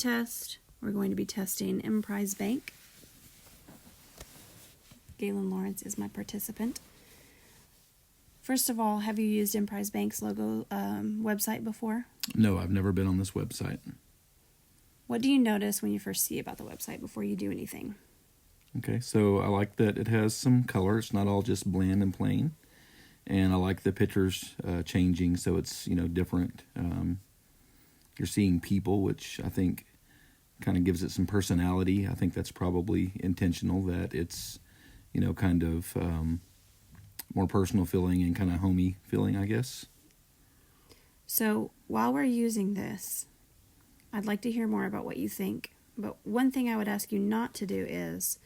test, we're going to be testing Emprise Bank. Galen Lawrence is my participant. First of all, have you used Emprise Bank's logo website before? No, I've never been on this website. What do you notice when you first see about the website before you do anything? Okay, so I like that it has some color. It's not all just bland and plain. And I like the pictures changing, so it's, different. You're seeing people, which I think kind of gives it some personality. I think that's probably intentional, that it's, kind of more personal feeling and kind of homey feeling, I guess. So while we're using this, I'd like to hear more about what you think. But one thing I would ask you not to do is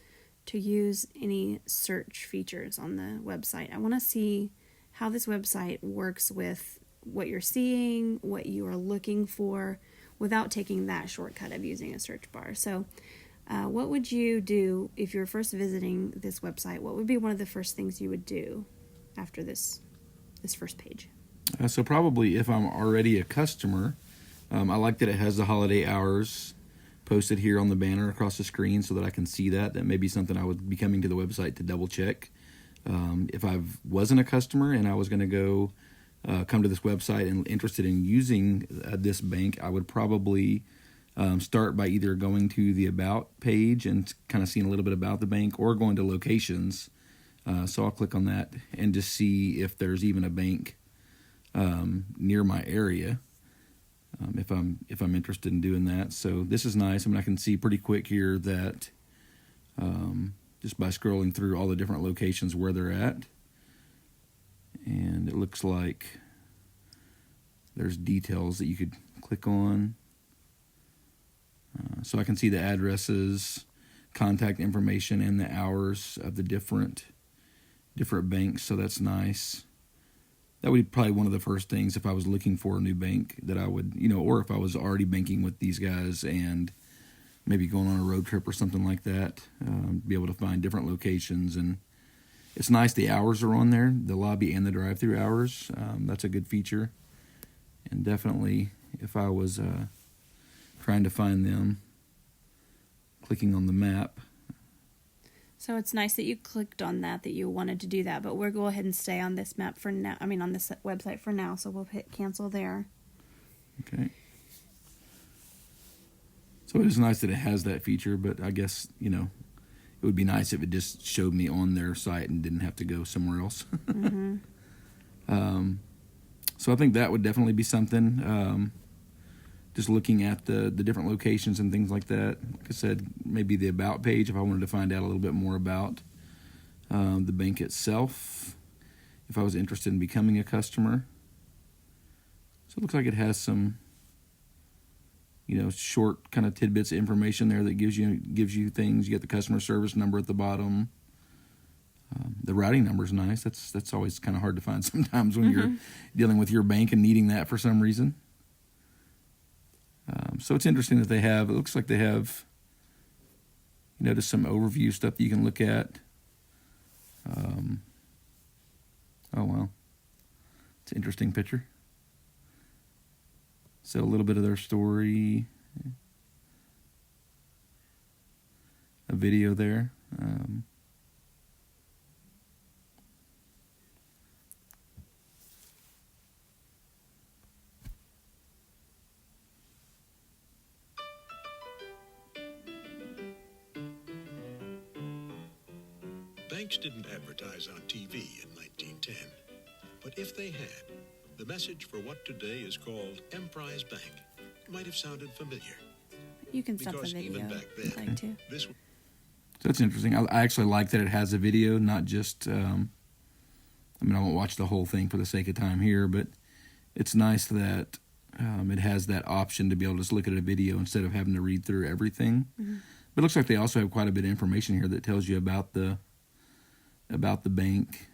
to use any search features on the website. I want to see how this website works with what you're seeing, what you are looking for, without taking that shortcut of using a search bar. So what would you do if you're first visiting this website? What would be one of the first things you would do after this first page? So probably if I'm already a customer, I like that it has the holiday hours posted here on the banner across the screen so that I can see that. That may be something I would be coming to the website to double check. If I wasn't a customer and I was going to go come to this website and interested in using this bank, I would probably start by either going to the About page and kind of seeing a little bit about the bank, or going to Locations. So I'll click on that and just see if there's even a bank near my area. If I'm interested in doing that. So this is nice. I can see pretty quick here that just by scrolling through all the different locations where they're at. And it looks like there's details that you could click on. So I can see the addresses, contact information, and the hours of the different banks. So that's nice. That would be probably one of the first things if I was looking for a new bank that I would, or if I was already banking with these guys and maybe going on a road trip or something like that, be able to find different locations. And it's nice the hours are on there, the lobby and the drive-through hours. That's a good feature. And definitely if I was trying to find them, clicking on the map. So it's nice that you clicked on that you wanted to do that, but we'll go ahead and stay on this map for now. On this website for now, so we'll hit cancel there. Okay. So it is nice that it has that feature, but I guess, it would be nice if it just showed me on their site and didn't have to go somewhere else. Mm-hmm. So I think that would definitely be something. Just looking at the different locations and things like that. Like I said, maybe the About page if I wanted to find out a little bit more about the bank itself, if I was interested in becoming a customer. So it looks like it has some, short kind of tidbits of information there that gives you things. You get the customer service number at the bottom. The routing number is nice. That's always kind of hard to find sometimes when you're dealing with your bank and needing that for some reason. So it's interesting that it looks like they have, just some overview stuff that you can look at. Oh, wow. It's an interesting picture. So a little bit of their story. A video there. Banks didn't advertise on TV in 1910, but if they had, the message for what today is called Emprise Bank might have sounded familiar. You can stop the video if you'd like to. So that's interesting. I actually like that it has a video, not just, I won't watch the whole thing for the sake of time here, but it's nice that it has that option to be able to just look at a video instead of having to read through everything. Mm-hmm. But it looks like they also have quite a bit of information here that tells you about the bank.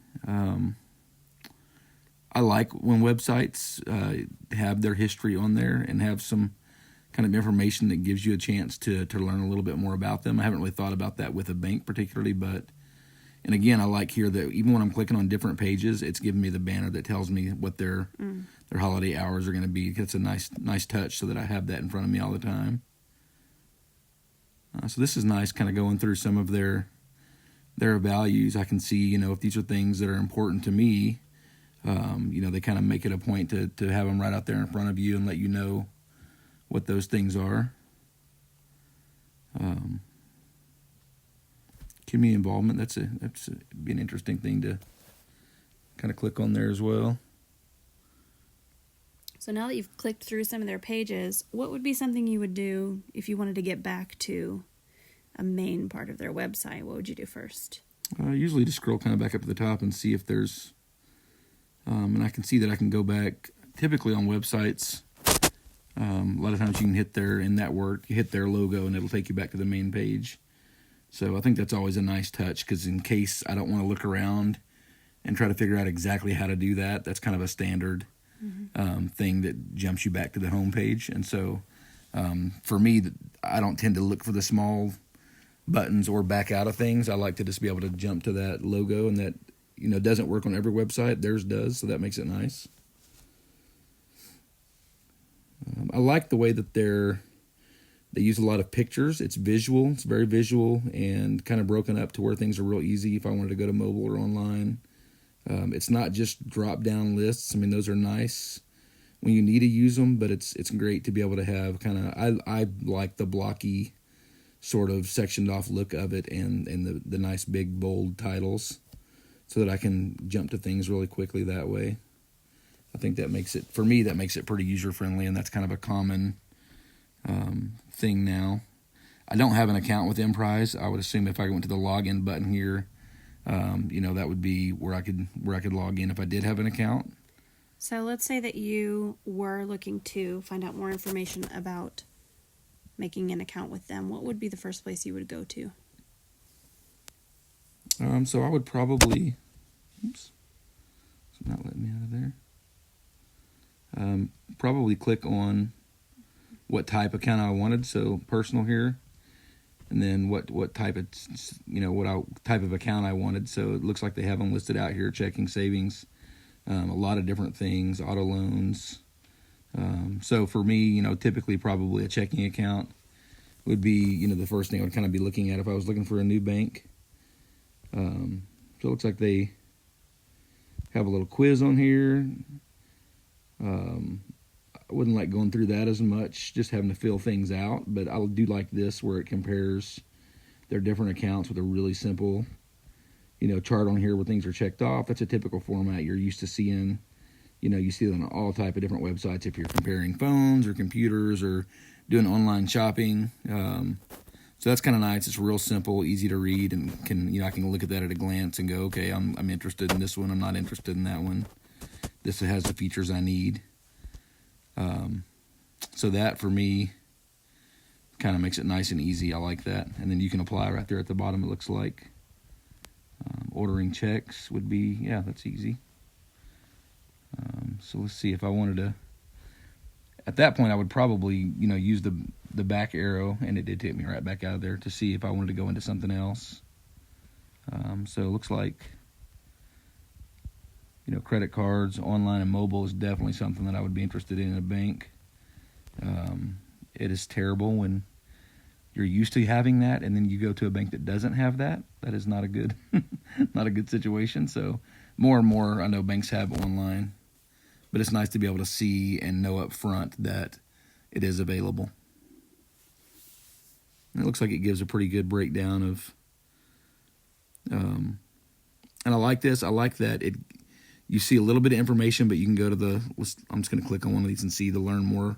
I like when websites have their history on there and have some kind of information that gives you a chance to learn a little bit more about them. I haven't really thought about that with a bank particularly, and again, I like here that even when I'm clicking on different pages, it's giving me the banner that tells me what their holiday hours are going to be. It's a nice touch so that I have that in front of me all the time. So this is nice, kind of going through some of their values. I can see, if these are things that are important to me, they kind of make it a point to have them right out there in front of you and let you know what those things are. Community involvement, that's be an interesting thing to kind of click on there as well. So now that you've clicked through some of their pages, what would be something you would do if you wanted to get back to a main part of their website? What would you do first? Usually just scroll kind of back up to the top and see if there's, and I can see that I can go back, typically on websites, a lot of times you can hit you hit their logo and it'll take you back to the main page. So I think that's always a nice touch, because in case I don't want to look around and try to figure out exactly how to do that, that's kind of a standard thing that jumps you back to the home page. And so for me, I don't tend to look for the small buttons or back out of things. I like to just be able to jump to that logo, and that doesn't work on every website. Theirs does, so that makes it nice. I like the way that they use a lot of pictures. It's visual. It's very visual and kind of broken up to where things are real easy if I wanted to go to mobile or online. It's not just drop-down lists. I mean, those are nice when you need to use them, but it's great to be able to have I like the blocky sort of sectioned off look of it, and the nice big bold titles, so that I can jump to things really quickly that way. I think that makes it pretty user-friendly, and that's kind of a common thing now. I don't have an account with Emprise. I would assume if I went to the login button here, that would be where I could log in if I did have an account. So let's say that you were looking to find out more information about making an account with them. What would be the first place you would go to? So I would probably, it's not letting me out of there. Probably click on what type account I wanted. So personal here, and then what type of type of account I wanted. So it looks like they have them listed out here: checking, savings, a lot of different things, auto loans. So for me, typically probably a checking account would be, the first thing I would kind of be looking at if I was looking for a new bank. So it looks like they have a little quiz on here. I wouldn't like going through that as much, just having to fill things out, but I do like this where it compares their different accounts with a really simple, chart on here where things are checked off. That's a typical format you're used to seeing. You see it on all type of different websites if you're comparing phones or computers or doing online shopping. So that's kind of nice. It's real simple, easy to read, and I can look at that at a glance and go, okay, I'm interested in this one. I'm not interested in that one. This has the features I need. So that for me kind of makes it nice and easy. I like that. And then you can apply right there at the bottom, it looks like. Ordering checks would be, that's easy. So let's see if I wanted to, at that point I would probably, use the back arrow, and it did take me right back out of there to see if I wanted to go into something else. So it looks like, credit cards, online and mobile is definitely something that I would be interested in a bank. It is terrible when you're used to having that, and then you go to a bank that doesn't have that. That is not a good, not a good situation. So more and more, I know banks have online, but it's nice to be able to see and know up front that it is available. And it looks like it gives a pretty good breakdown of, and I like this. I like that you see a little bit of information, but you can go to I'm just going to click on one of these and see the Learn More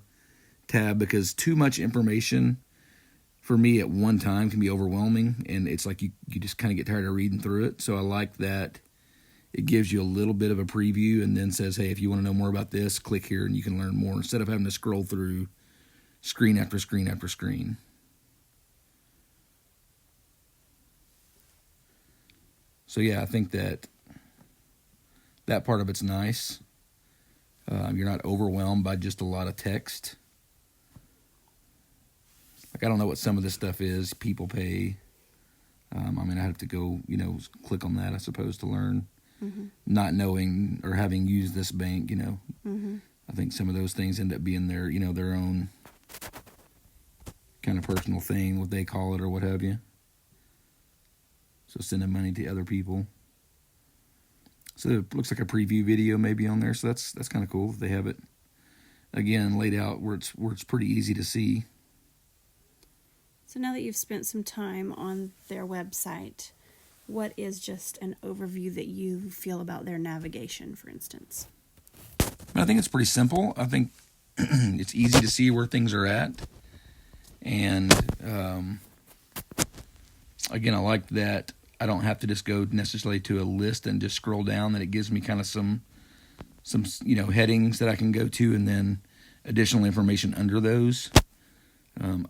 tab, because too much information for me at one time can be overwhelming, and it's like you just kind of get tired of reading through it. So I like that it gives you a little bit of a preview and then says, hey, if you want to know more about this, click here and you can learn more, instead of having to scroll through screen after screen after screen. So yeah, I think that part of it's nice. You're not overwhelmed by just a lot of text. Like, I don't know what some of this stuff is. People pay. I have to go, click on that, I suppose, to learn. Mm-hmm. Not knowing or having used this bank, Mm-hmm. I think some of those things end up being their own kind kind of personal thing, what they call it or what have you. So sending money to other people. So it looks like a preview video maybe on there. So that's kind of cool. They have it again laid out where it's pretty easy to see. So now that you've spent some time on their website, what is just an overview that you feel about their navigation, for instance? I think it's pretty simple. I think it's easy to see where things are at. And again, I like that I don't have to just go necessarily to a list and just scroll down, that it gives me kind of some headings that I can go to and then additional information under those.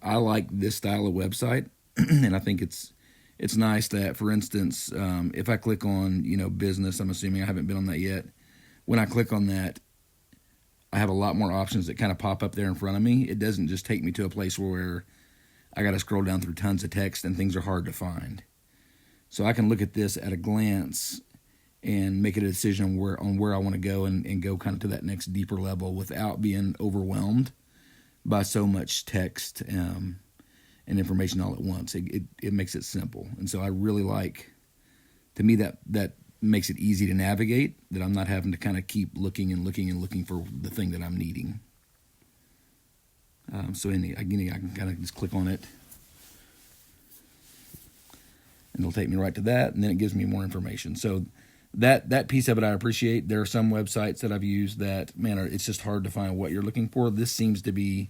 I like this style of website, and I think it's nice that, for instance, if I click on business, I'm assuming I haven't been on that yet. When I click on that, I have a lot more options that kind of pop up there in front of me. It doesn't just take me to a place where I got to scroll down through tons of text and things are hard to find. So I can look at this at a glance and make a decision on where I want to go and go kind of to that next deeper level without being overwhelmed by so much text and information all at once. It makes it simple. And so I really like, to me, that makes it easy to navigate, that I'm not having to kind of keep looking and looking and looking for the thing that I'm needing. So I can kind of just click on it, and it'll take me right to that, and then it gives me more information. So that piece of it I appreciate. There are some websites that I've used that, man, it's just hard to find what you're looking for. This seems to be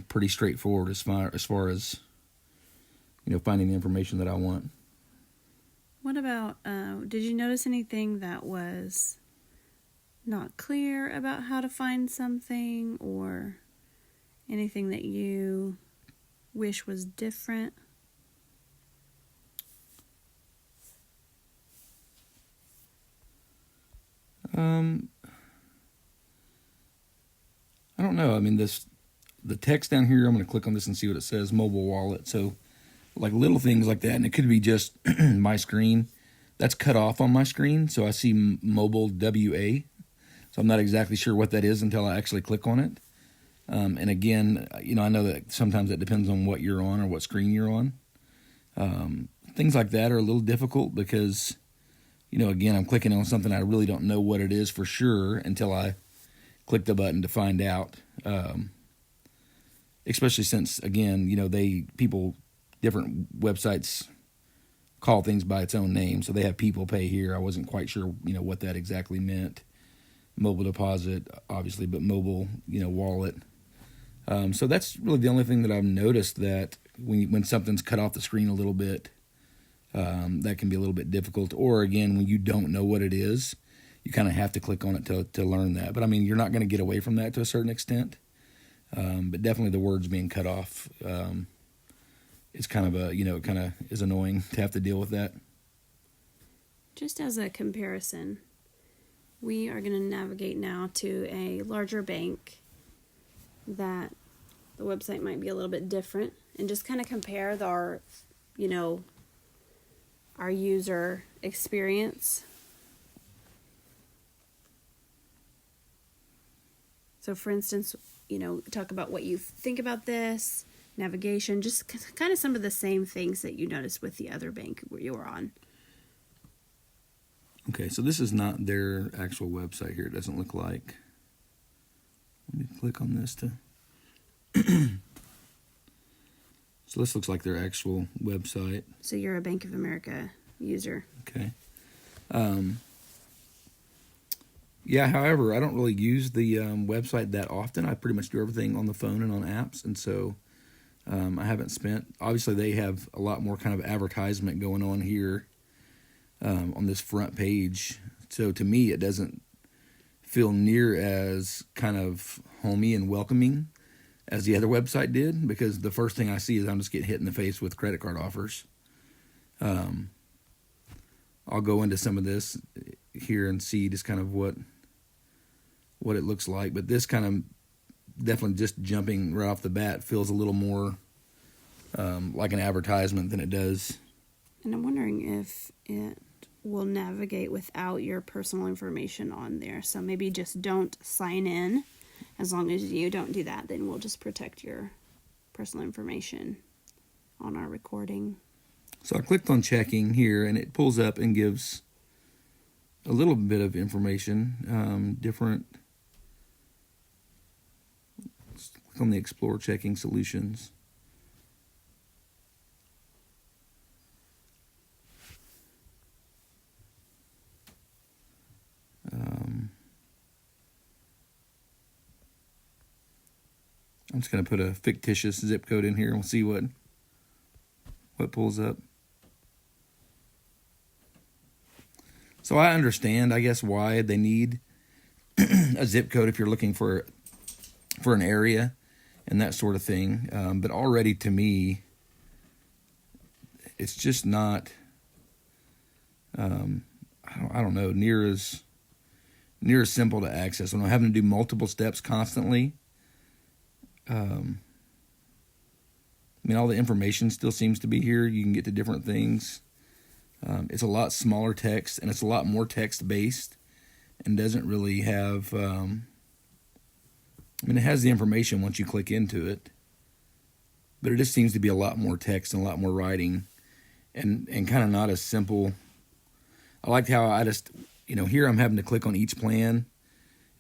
pretty straightforward as far as finding the information that I want. What about, did you notice anything that was not clear about how to find something, or anything that you wish was different? I don't know. I mean, the text down here, I'm going to click on this and see what it says, mobile wallet. So like little things like that, and it could be just my screen. That's cut off on my screen, so I see mobile WA. So I'm not exactly sure what that is until I actually click on it. And again, I know that sometimes it depends on what you're on or what screen you're on. Things like that are a little difficult because, again, I'm clicking on something I really don't know what it is for sure until I click the button to find out. Especially since, again, different websites call things by its own name. So they have People Pay here. I wasn't quite sure, what that exactly meant. Mobile deposit, obviously, but mobile, wallet. So that's really the only thing that I've noticed, that when something's cut off the screen a little bit, that can be a little bit difficult. Or again, when you don't know what it is, you kind of have to click on it to learn that. But I mean, you're not going to get away from that to a certain extent. But definitely the words being cut off, it's kind of it kind of is annoying to have to deal with that. Just as a comparison, we are going to navigate now to a larger bank that the website might be a little bit different, and just kind of compare our user experience. So for instance, talk about what you think about this, navigation, just kind of some of the same things that you noticed with the other bank where you were on. Okay, so this is not their actual website here. It doesn't look like. Let me click on this to. So this looks like their actual website. So you're a Bank of America user. Okay. Yeah, however, I don't really use the website that often. I pretty much do everything on the phone and on apps, and so I haven't spent. Obviously, they have a lot more kind of advertisement going on here on this front page. So to me, it doesn't feel near as kind of homey and welcoming as the other website did, because the first thing I see is I'm just getting hit in the face with credit card offers. I'll go into some of this here and see just kind of what it looks like, but this kind of definitely just jumping right off the bat feels a little more like an advertisement than it does. And I'm wondering if it will navigate without your personal information on there. So maybe just don't sign in. As long as you don't do that, then we'll just protect your personal information on our recording. So I clicked on checking here, and it pulls up and gives a little bit of information, different. Let's click on the Explore Checking Solutions. I'm just going to put a fictitious zip code in here and we'll see what pulls up. So I understand, I guess, why they need a zip code if you're looking for an area and that sort of thing. But already to me, it's just not, I don't know, near as simple to access. When I'm having to do multiple steps constantly, I mean, all the information still seems to be here. You can get to different things. It's a lot smaller text, and it's a lot more text-based, and doesn't really have... I mean, it has the information once you click into it, but it just seems to be a lot more text and a lot more writing, and kind of not as simple. I liked how I just, here I'm having to click on each plan,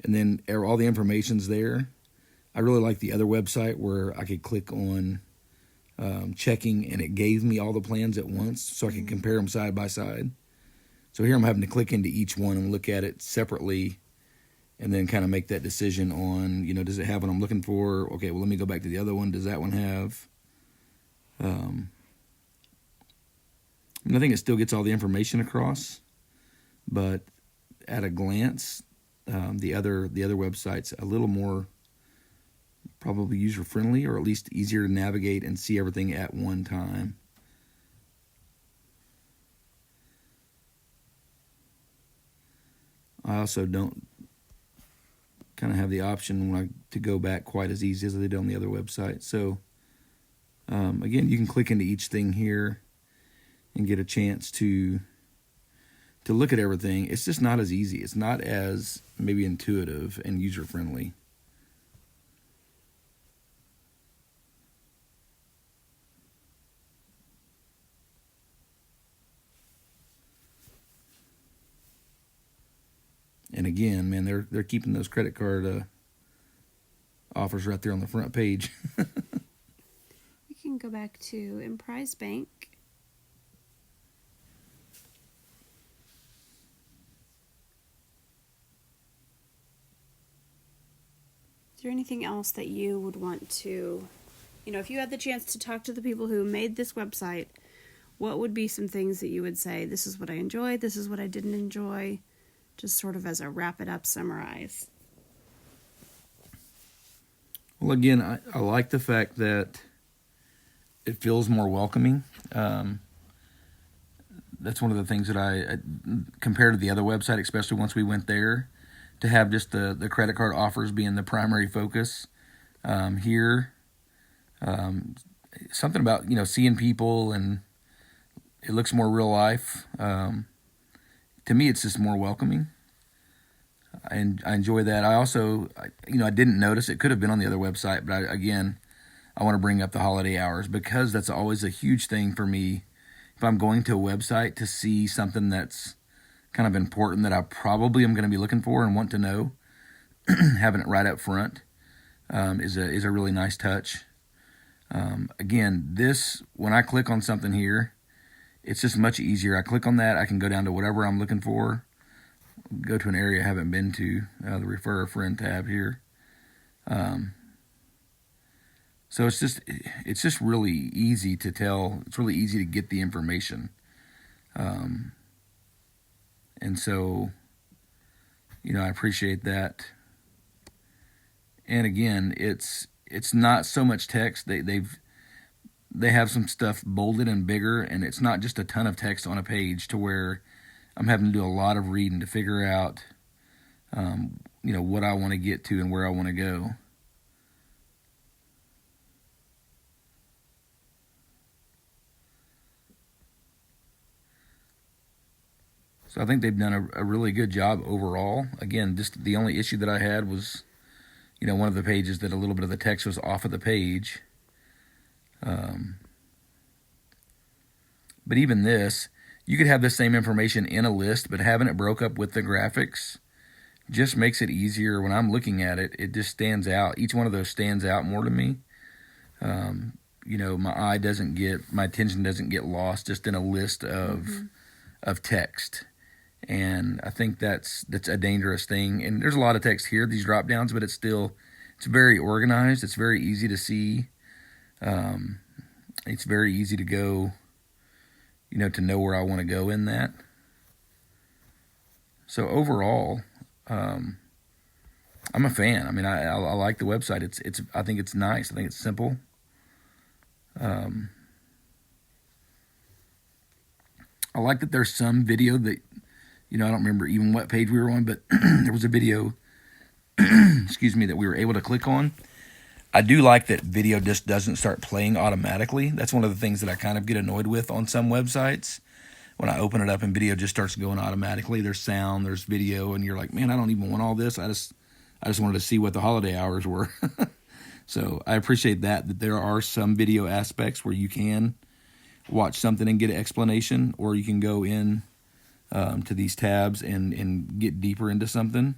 and then all the information's there. I really like the other website where I could click on checking, and it gave me all the plans at once, so I could compare them side by side. So here I'm having to click into each one and look at it separately, and then kind of make that decision on, does it have what I'm looking for? Okay, well, let me go back to the other one. Does that one have? I think it still gets all the information across, but at a glance, the other website's a little more probably user-friendly, or at least easier to navigate and see everything at one time. I also don't kind of have the option to go back quite as easy as they did on the other website. So, again, you can click into each thing here and get a chance to look at everything. It's just not as easy. It's not as maybe intuitive and user-friendly. And again, man, they're keeping those credit card offers right there on the front page. We can go back to Emprise Bank. Is there anything else that you would want to, if you had the chance to talk to the people who made this website, what would be some things that you would say, this is what I enjoyed, this is what I didn't enjoy? Just sort of as a wrap it up, summarize. Well, again, I like the fact that it feels more welcoming. That's one of the things that I compared to the other website, especially once we went there, to have just the credit card offers being the primary focus. Here, something about, seeing people, and it looks more real life. To me, it's just more welcoming, and I enjoy that. I also, I didn't notice, it could have been on the other website, but I want to bring up the holiday hours, because that's always a huge thing for me. If I'm going to a website to see something that's kind of important that I probably am going to be looking for and want to know, having it right up front is a really nice touch. Again, when I click on something here, it's just much easier. I click on that, I can go down to whatever I'm looking for, go to an area I haven't been to, the Refer a Friend tab here. So it's just really easy to tell. It's really easy to get the information. And so, I appreciate that. And again, it's not so much text. They have some stuff bolded and bigger, and it's not just a ton of text on a page to where I'm having to do a lot of reading to figure out, what I want to get to and where I want to go. So I think they've done a really good job overall. Again, just the only issue that I had was, one of the pages that a little bit of the text was off of the page. But even this, you could have the same information in a list, but having it broke up with the graphics just makes it easier. When I'm looking at it, it just stands out. Each one of those stands out more to me. My attention doesn't get lost just in a list of text. And I think that's a dangerous thing. And there's a lot of text here, these drop downs, but it's very organized. It's very easy to see. It's very easy to go, to know where I want to go in that. So overall, I'm a fan. I mean, I like the website. I think it's nice. I think it's simple. I like that there's some video that, I don't remember even what page we were on, but there was a video, excuse me, that we were able to click on. I do like that video just doesn't start playing automatically. That's one of the things that I kind of get annoyed with on some websites. When I open it up and video just starts going automatically, there's sound, there's video, and you're like, man, I don't even want all this. I just wanted to see what the holiday hours were. So I appreciate that there are some video aspects where you can watch something and get an explanation, or you can go in to these tabs and get deeper into something.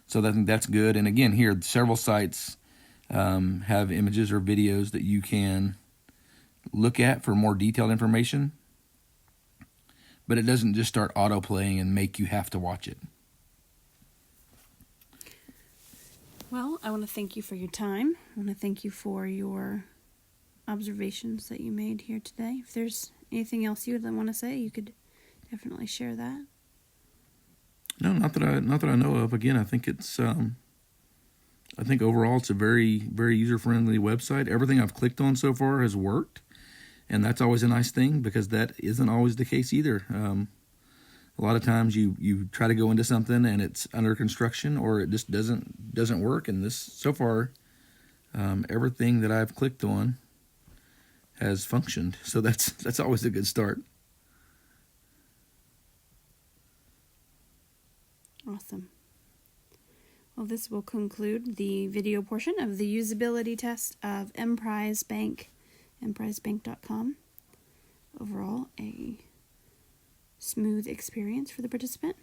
So I think that's good. And again, here, several sites have images or videos that you can look at for more detailed information. But it doesn't just start auto-playing and make you have to watch it. Well, I want to thank you for your time. I want to thank you for your observations that you made here today. If there's anything else you would want to say, you could definitely share that. No, not that I know of. Again, I think I think overall it's a very, very user-friendly website. Everything I've clicked on so far has worked, and that's always a nice thing because that isn't always the case either. A lot of times you try to go into something and it's under construction or it just doesn't work. And this so far, everything that I've clicked on has functioned. So that's always a good start. Awesome. Well, this will conclude the video portion of the usability test of Emprise Bank, emprisebank.com. Overall, a smooth experience for the participant.